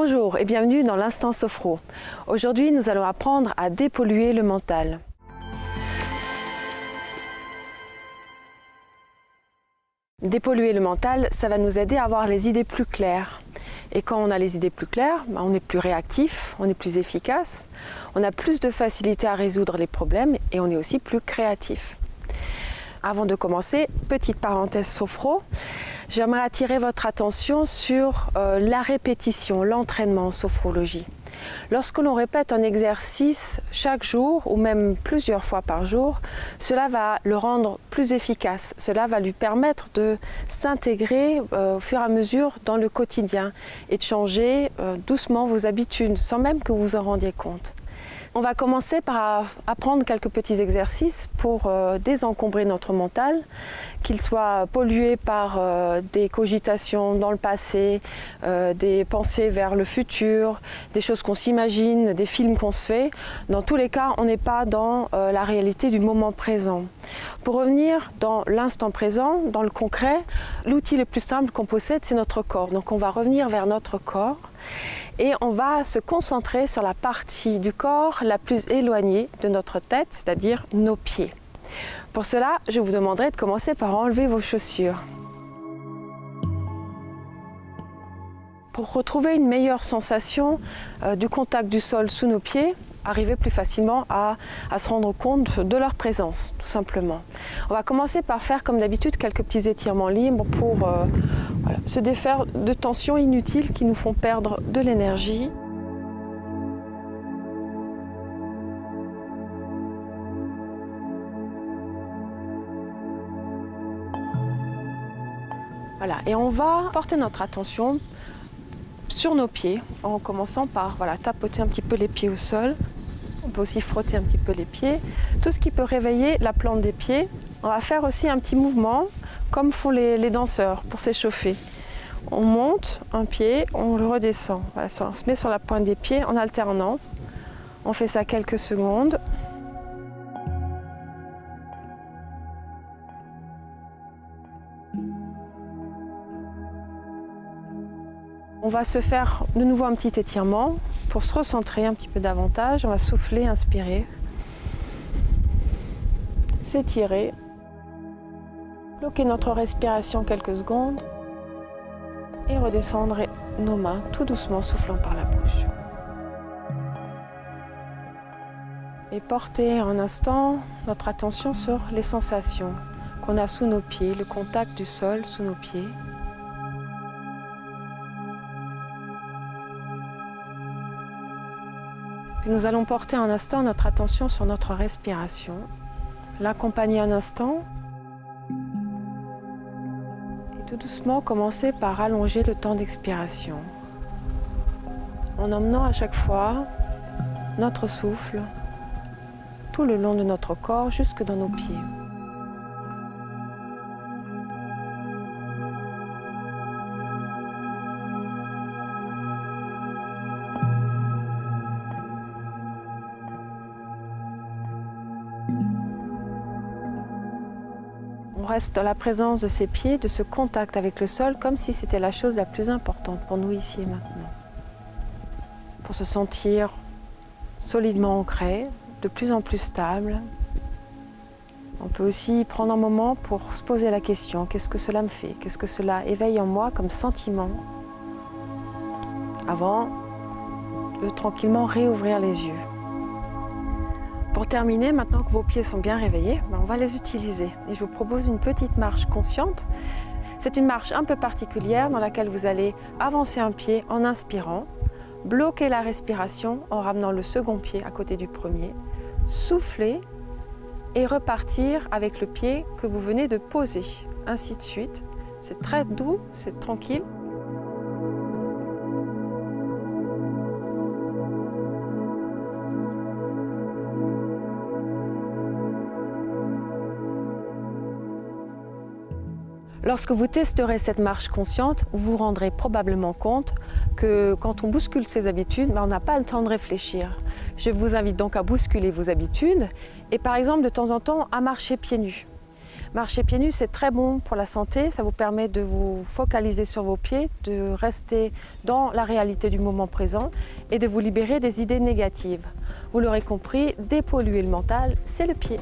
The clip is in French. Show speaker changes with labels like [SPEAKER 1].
[SPEAKER 1] Bonjour et bienvenue dans l'Instant Sophro. Aujourd'hui, nous allons apprendre à dépolluer le mental. Dépolluer le mental, ça va nous aider à avoir les idées plus claires. Et quand on a les idées plus claires, on est plus réactif, on est plus efficace, on a plus de facilité à résoudre les problèmes et on est aussi plus créatif. Avant de commencer, petite parenthèse sophro, j'aimerais attirer votre attention sur la répétition, l'entraînement en sophrologie. Lorsque l'on répète un exercice chaque jour ou même plusieurs fois par jour, cela va le rendre plus efficace. Cela va lui permettre de s'intégrer au fur et à mesure dans le quotidien et de changer doucement vos habitudes sans même que vous vous en rendiez compte. On va commencer par apprendre quelques petits exercices pour désencombrer notre mental, qu'il soit pollué par des cogitations dans le passé, des pensées vers le futur, des choses qu'on s'imagine, des films qu'on se fait. Dans tous les cas, on n'est pas dans la réalité du moment présent. Pour revenir dans l'instant présent, dans le concret, l'outil le plus simple qu'on possède, c'est notre corps. Donc on va revenir vers notre corps et on va se concentrer sur la partie du corps la plus éloignée de notre tête, c'est-à-dire nos pieds. Pour cela, je vous demanderai de commencer par enlever vos chaussures. Pour retrouver une meilleure sensation du contact du sol sous nos pieds, arriver plus facilement à se rendre compte de leur présence, tout simplement. On va commencer par faire, comme d'habitude, quelques petits étirements libres pour se défaire de tensions inutiles qui nous font perdre de l'énergie. Voilà, et on va porter notre attention sur nos pieds, en commençant par tapoter un petit peu les pieds au sol. On peut aussi frotter un petit peu les pieds. Tout ce qui peut réveiller la plante des pieds. On va faire aussi un petit mouvement, comme font les danseurs, pour s'échauffer. On monte un pied, on le redescend. Voilà, on se met sur la pointe des pieds en alternance. On fait ça quelques secondes. On va se faire de nouveau un petit étirement pour se recentrer un petit peu davantage. On va souffler, inspirer, s'étirer, bloquer notre respiration quelques secondes et redescendre nos mains tout doucement, soufflant par la bouche. Et porter un instant notre attention sur les sensations qu'on a sous nos pieds, le contact du sol sous nos pieds. Puis nous allons porter un instant notre attention sur notre respiration, l'accompagner un instant et tout doucement commencer par allonger le temps d'expiration en emmenant à chaque fois notre souffle tout le long de notre corps jusque dans nos pieds. On reste dans la présence de ses pieds, de ce contact avec le sol, comme si c'était la chose la plus importante pour nous ici et maintenant. Pour se sentir solidement ancré, de plus en plus stable. On peut aussi prendre un moment pour se poser la question, qu'est-ce que cela me fait? Qu'est-ce que cela éveille en moi comme sentiment? Avant de tranquillement réouvrir les yeux. Pour terminer, maintenant que vos pieds sont bien réveillés, on va les utiliser. Et je vous propose une petite marche consciente. C'est une marche un peu particulière dans laquelle vous allez avancer un pied en inspirant, bloquer la respiration en ramenant le second pied à côté du premier, souffler et repartir avec le pied que vous venez de poser. Ainsi de suite. C'est très doux, c'est tranquille. Lorsque vous testerez cette marche consciente, vous vous rendrez probablement compte que quand on bouscule ses habitudes, on n'a pas le temps de réfléchir. Je vous invite donc à bousculer vos habitudes et par exemple de temps en temps à marcher pieds nus. Marcher pieds nus, c'est très bon pour la santé. Ça vous permet de vous focaliser sur vos pieds, de rester dans la réalité du moment présent et de vous libérer des idées négatives. Vous l'aurez compris, dépolluer le mental, c'est le pied.